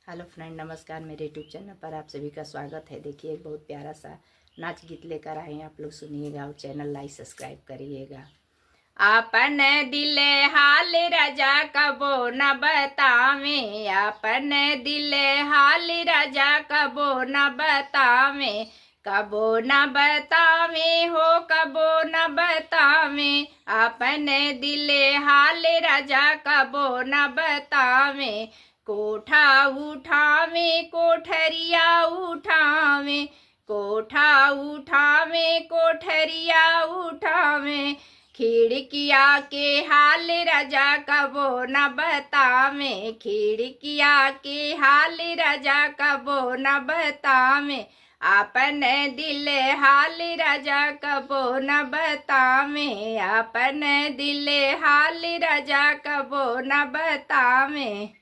Hello friend, नमस्कार। मेरे YouTube channel पर आप सभी का स्वागत है। देखिए, एक बहुत प्यारा सा नाच गीत लेकर आए हैं, आप लोग सुनिएगा और चैनल लाइक सब्सक्राइब करिएगा। आपन दिल हाल राजा कबो न बतावे, आपन दिल हाल राजा कबो न बतावे, कबो न बतावे हो कबो न बतावे, आपन दिल हाल राजा कबो न बतावे। कोठा उठावे कोठरिया उठावे, कोठा उठावे कोठरिया उठावे, खिड़किया के हाल राजा कबो न बतावे, खिड़किया के हाल राजा कबो न बतावे, आपन दिल हाल राजा कबो न बतावे, आपन दिल हाल राजा कबो न बतावे।